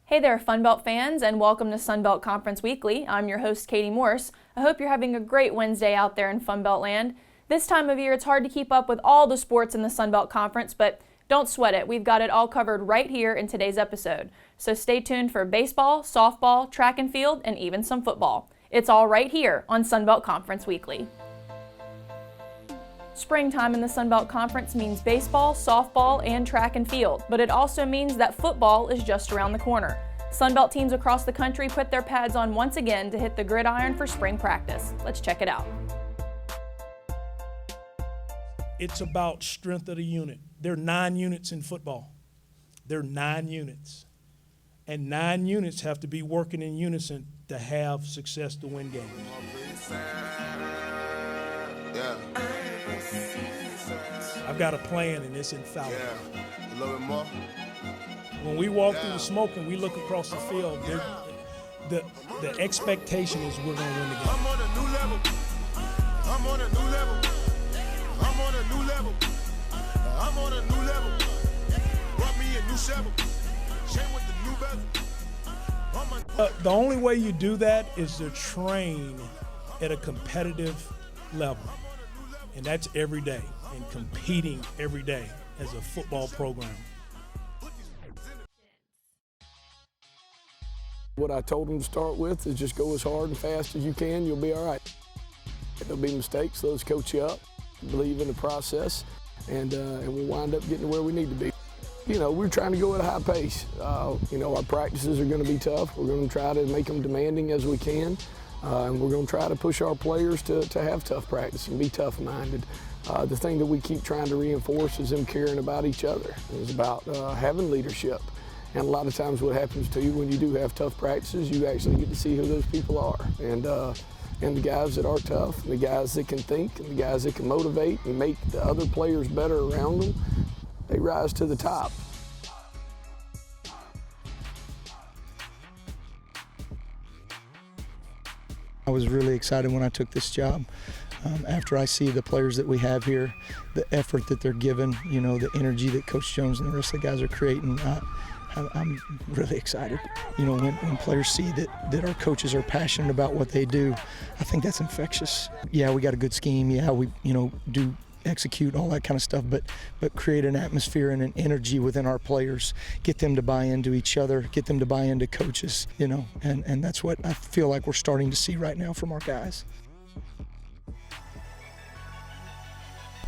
Hey there, Sunbelt fans, and welcome to Sunbelt Conference Weekly. I'm your host, Kati Morse. I hope you're having a great Wednesday out there in Sunbelt land. This time of year, it's hard to keep up with all the sports in the Sunbelt Conference, but don't sweat it. We've got it all covered right here in today's episode. So stay tuned for baseball, softball, track and field, and even some football. It's all right here on Sunbelt Conference Weekly. Springtime in the Sunbelt Conference means baseball, softball, and track and field, but it also means that football is just around the corner. Sunbelt teams across the country put their pads on once again to hit the gridiron for spring practice. Let's check it out. It's about strength of the unit. There are 9 units in football. There are 9 units. And 9 units have to be working in unison to have success to win games. Yeah. I've got a plan, and it's infallible. Yeah. A little bit more. When we walk through the smoke and we look across the field, the expectation is we're going to win the game. I'm on a new level. I'm on a new level. I'm on a new level. I'm on a new level. Brought me a new shovel. Chain with the new bezel. The only way you do that is to train at a competitive level. And that's every day, and competing every day as a football program. What I told them to start with is just go as hard and fast as you can, you'll be all right. There'll be mistakes, those coach you up, believe in the process, and we'll wind up getting to where we need to be. You know, we're trying to go at a high pace. Our practices are going to be tough. We're going to try to make them demanding as we can. And we're going to try to push our players to have tough practice and be tough-minded. The thing that we keep trying to reinforce is them caring about each other. It's about having leadership. And a lot of times what happens to you when you do have tough practices, you actually get to see who those people are. And the guys that are tough, and the guys that can think, and the guys that can motivate and make the other players better around them, they rise to the top. I was really excited when I took this job. After I see the players that we have here, the effort that they're given, the energy that Coach Jones and the rest of the guys are creating, I'm really excited. When players see that our coaches are passionate about what they do, I think that's infectious. Yeah, we got a good scheme. Yeah, we do execute all that kind of stuff, but create an atmosphere and an energy within our players, get them to buy into each other, get them to buy into coaches, and that's what I feel like we're starting to see right now from our guys.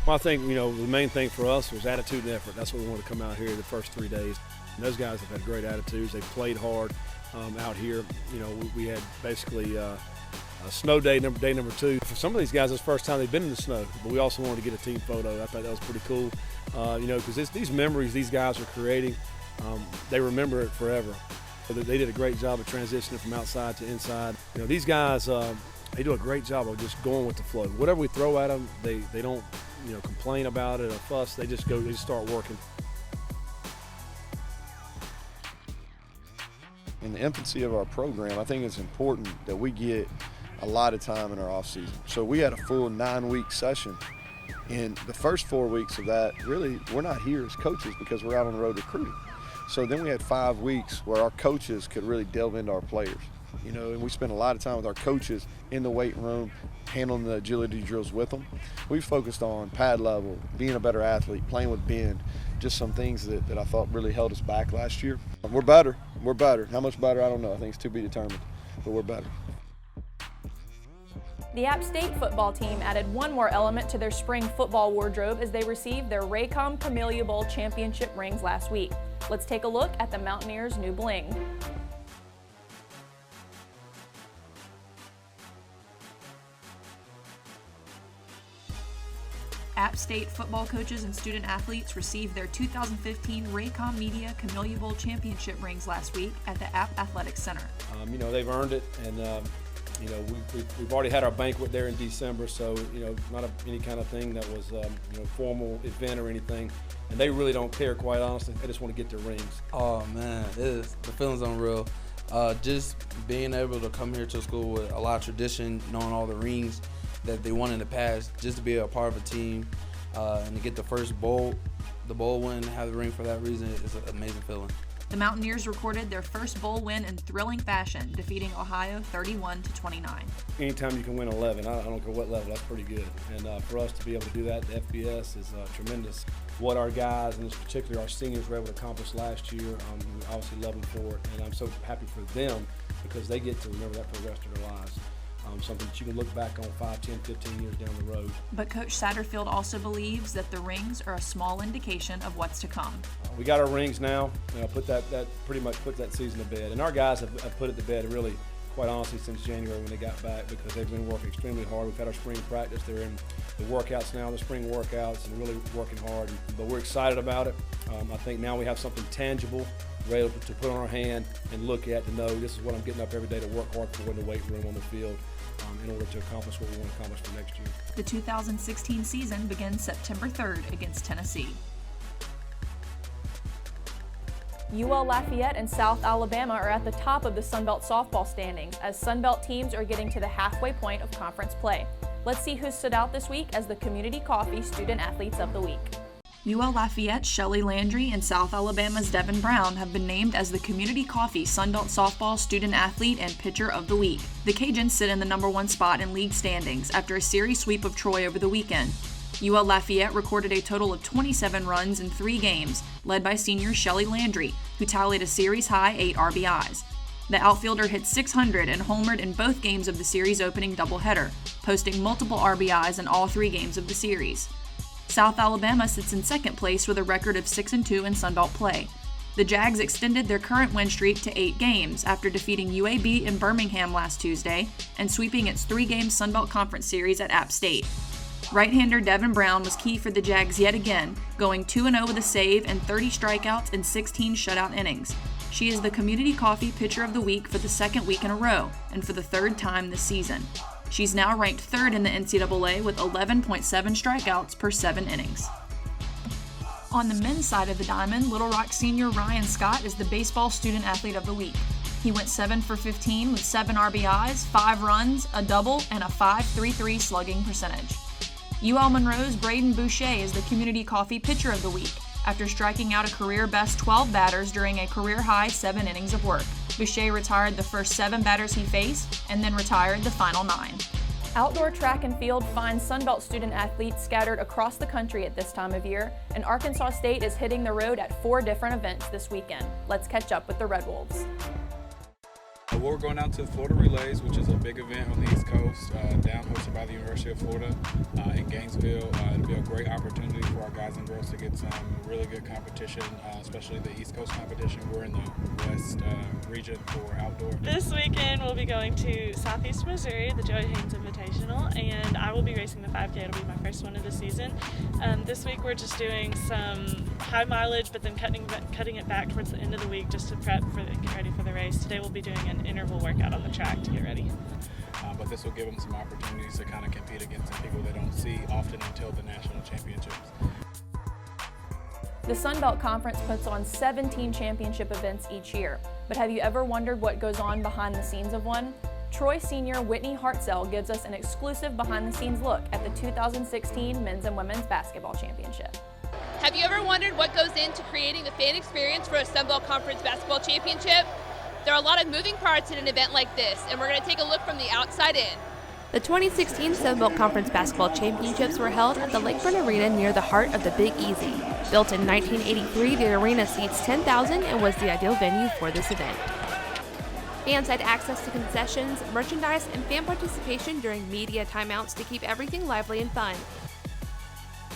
Well, I think, the main thing for us was attitude and effort. That's what we wanted to come out here the first 3 days. And those guys have had great attitudes. They played hard out here. We had basically a snow day number 2. For some of these guys, it's the first time they've been in the snow, but we also wanted to get a team photo. I thought that was pretty cool, because these memories these guys are creating, they remember it forever. They did a great job of transitioning from outside to inside. These guys, they do a great job of just going with the flow. Whatever we throw at them, they don't complain about it or fuss. They just start working. In the infancy of our program, I think it's important that we get a lot of time in our off season. So we had a full 9-week session. In the first 4 weeks of that, really, we're not here as coaches because we're out on the road recruiting. So then we had 5 weeks where our coaches could really delve into our players. And we spent a lot of time with our coaches in the weight room, handling the agility drills with them. We focused on pad level, being a better athlete, playing with bend, just some things that I thought really held us back last year. We're better. We're better. How much better, I don't know. I think it's to be determined, but we're better. The App State football team added one more element to their spring football wardrobe as they received their Raycom Camellia Bowl championship rings last week. Let's take a look at the Mountaineers' new bling. App State football coaches and student athletes received their 2015 Raycom Media Camellia Bowl championship rings last week at the App Athletic Center. They've earned it, and we've already had our banquet there in December, so not any kind of thing that was formal event or anything, and they really don't care, quite honestly. They just want to get their rings. Oh man, the feeling's unreal. Just being able to come here to school with a lot of tradition, knowing all the rings that they won in the past, just to be a part of a team and to get the first bowl, the bowl win, have the ring for that reason is an amazing feeling. The Mountaineers recorded their first bowl win in thrilling fashion, defeating Ohio 31-29. Anytime you can win 11, I don't care what level, that's pretty good. And for us to be able to do that at FBS is tremendous. What our guys, and particularly our seniors, were able to accomplish last year, we obviously love them for it. And I'm so happy for them because they get to remember that for the rest of their lives. Something that you can look back on 5, 10, 15 years down the road. But Coach Satterfield also believes that the rings are a small indication of what's to come. We got our rings now. That pretty much puts that season to bed. And our guys have put it to bed really, quite honestly, since January when they got back, because they've been working extremely hard. We've had our spring practice. They're in the workouts now, the spring workouts, and really working hard. But we're excited about it. I think now we have something tangible, ready to put on our hand and look at to know this is what I'm getting up every day to work hard for in the weight room, on the field, in order to accomplish what we want to accomplish for next year. The 2016 season begins September 3rd against Tennessee. UL Lafayette and South Alabama are at the top of the Sun Belt softball standings as Sun Belt teams are getting to the halfway point of conference play. Let's see who stood out this week as the Community Coffee Student Athletes of the Week. UL Lafayette's Shelley Landry and South Alabama's Devin Brown have been named as the Community Coffee Sun Belt Softball Student Athlete and Pitcher of the Week. The Cajuns sit in the #1 spot in league standings after a series sweep of Troy over the weekend. UL Lafayette recorded a total of 27 runs in 3 games, led by senior Shelley Landry, who tallied a series-high 8 RBIs. The outfielder hit .600 and homered in both games of the series opening doubleheader, posting multiple RBIs in all 3 games of the series. South Alabama sits in second place with a record of 6-2 in Sun Belt play. The Jags extended their current win streak to 8 games after defeating UAB in Birmingham last Tuesday and sweeping its 3-game Sun Belt Conference series at App State. Right-hander Devin Brown was key for the Jags yet again, going 2-0 with a save and 30 strikeouts in 16 shutout innings. She is the Community Coffee Pitcher of the Week for the 2nd week in a row and for the 3rd time this season. She's now ranked 3rd in the NCAA with 11.7 strikeouts per 7 innings. On the men's side of the diamond, Little Rock senior Ryan Scott is the Baseball Student Athlete of the Week. He went 7 for 15 with 7 RBIs, 5 runs, a double, and a .533 slugging percentage. UL Monroe's Braden Boucher is the Community Coffee Pitcher of the Week after striking out a career-best 12 batters during a career-high 7 innings of work. Boucher retired the first 7 batters he faced and then retired the final 9. Outdoor track and field finds Sun Belt student athletes scattered across the country at this time of year, and Arkansas State is hitting the road at 4 different events this weekend. Let's catch up with the Red Wolves. We're going out to the Florida Relays, which is a big event on the East Coast, down hosted by the University of Florida in Gainesville. It'll be a great opportunity for our guys and girls to get some really good competition, especially the East Coast competition. We're in the West region for outdoor. This weekend we'll be going to Southeast Missouri, the Joey Haynes Invitational, and I will be racing the 5K. It'll be my first one of the season. This week we're just doing some high mileage, but then cutting it back towards the end of the week just to prep for and get ready for the race. Today we'll be doing an interval workout on the track to get ready. But this will give them some opportunities to kind of compete against some people they don't see often until the national championships. The Sun Belt Conference puts on 17 championship events each year, but have you ever wondered what goes on behind the scenes of one? Troy senior Whitney Hartzell gives us an exclusive behind-the-scenes look at the 2016 Men's and Women's Basketball Championship. Have you ever wondered what goes into creating the fan experience for a Sun Belt Conference Basketball Championship? There are a lot of moving parts in an event like this, and we're going to take a look from the outside in. The 2016 Sun Belt Conference Basketball Championships were held at the Lakefront Arena near the heart of the Big Easy. Built in 1983, the arena seats 10,000 and was the ideal venue for this event. Fans had access to concessions, merchandise, and fan participation during media timeouts to keep everything lively and fun.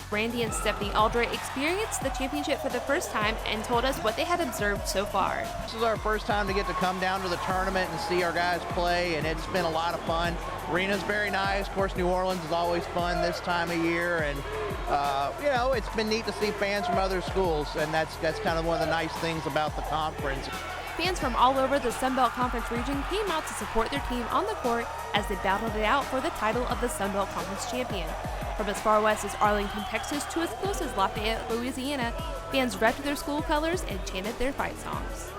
Brandy and Stephanie Aldred experienced the championship for the first time and told us what they had observed so far. This is our first time to get to come down to the tournament and see our guys play, and it's been a lot of fun. Arena's very nice. Of course, New Orleans is always fun this time of year, and you know, it's been neat to see fans from other schools, and that's kind of one of the nice things about the conference. Fans from all over the Sun Belt Conference region came out to support their team on the court as they battled it out for the title of the Sun Belt Conference champion. From as far west as Arlington, Texas to as close as Lafayette, Louisiana, fans repped their school colors and chanted their fight songs.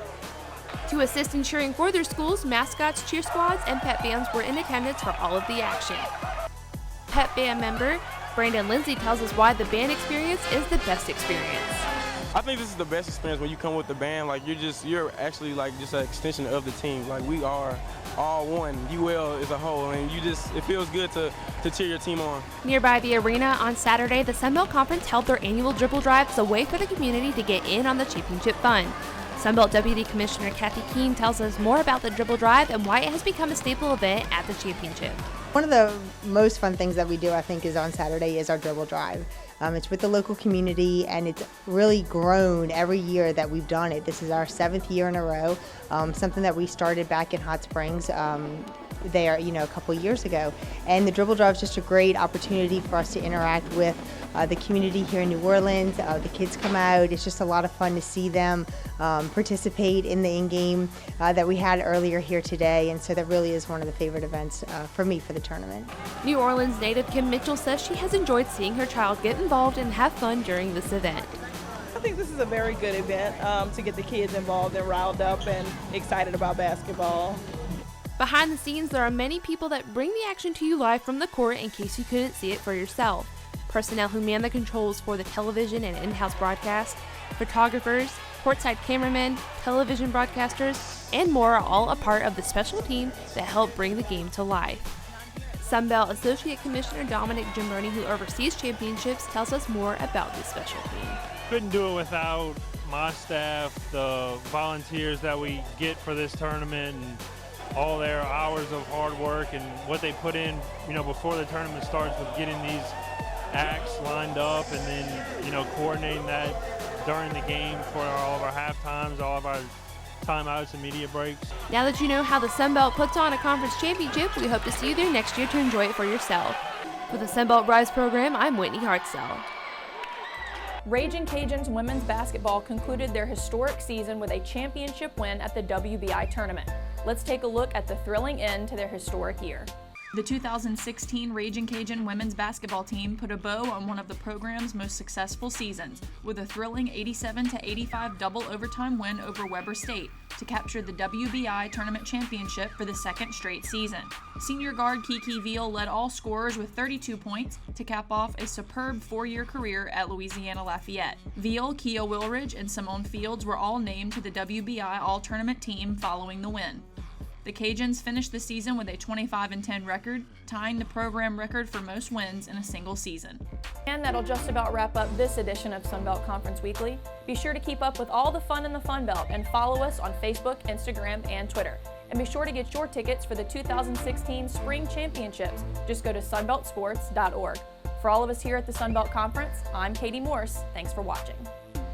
To assist in cheering for their schools, mascots, cheer squads, and pep bands were in attendance for all of the action. Pep band member Brandon Lindsay tells us why the band experience is the best experience. I think this is the best experience when you come with the band. Like you're actually like just an extension of the team. Like we are all one, UL as a whole, and it feels good to cheer your team on. Nearby the arena on Saturday, the Sunbelt Conference held their annual dribble drive as a way for the community to get in on the championship fun. Sunbelt Deputy Commissioner Kathy Keene tells us more about the dribble drive and why it has become a staple event at the championship. One of the most fun things that we do, I think, is on Saturday is our dribble drive. It's with the local community, and it's really grown every year that we've done it. This is our 7th year in a row, something that we started back in Hot Springs there, a couple years ago. And the dribble drive is just a great opportunity for us to interact with the community here in New Orleans. The kids come out. It's just a lot of fun to see them participate in the in-game that we had earlier here today, and so that really is one of the favorite events for me for the tournament. New Orleans native Kim Mitchell says she has enjoyed seeing her child get involved and have fun during this event. I think this is a very good event to get the kids involved and riled up and excited about basketball. Behind the scenes, there are many people that bring the action to you live from the court in case you couldn't see it for yourself. Personnel who man the controls for the television and in-house broadcast, photographers, courtside cameramen, television broadcasters, and more are all a part of the special team that help bring the game to life. Sunbelt Associate Commissioner Dominic Giambroni, who oversees championships, tells us more about this special team. Couldn't do it without my staff, the volunteers that we get for this tournament, and all their hours of hard work and what they put in, before the tournament starts with getting these acts lined up and then, coordinating that during the game for all of our half times, all of our timeouts and media breaks. Now that you know how the Sunbelt puts on a conference championship, we hope to see you there next year to enjoy it for yourself. For the Sunbelt Rise program, I'm Whitney Hartzell. Raging Cajuns women's basketball concluded their historic season with a championship win at the WBI tournament. Let's take a look at the thrilling end to their historic year. The 2016 Raging Cajun women's basketball team put a bow on one of the program's most successful seasons with a thrilling 87-85 double overtime win over Weber State to capture the WBI tournament championship for the second straight season. Senior guard Kiki Veal led all scorers with 32 points to cap off a superb 4-year career at Louisiana Lafayette. Veal, Kia Wilridge, and Simone Fields were all named to the WBI All-Tournament team following the win. The Cajuns finished the season with a 25-10 record, tying the program record for most wins in a single season. And that'll just about wrap up this edition of Sunbelt Conference Weekly. Be sure to keep up with all the fun in the Fun Belt and follow us on Facebook, Instagram, and Twitter. And be sure to get your tickets for the 2016 Spring Championships. Just go to sunbeltsports.org. For all of us here at the Sunbelt Conference, I'm Kati Morse. Thanks for watching.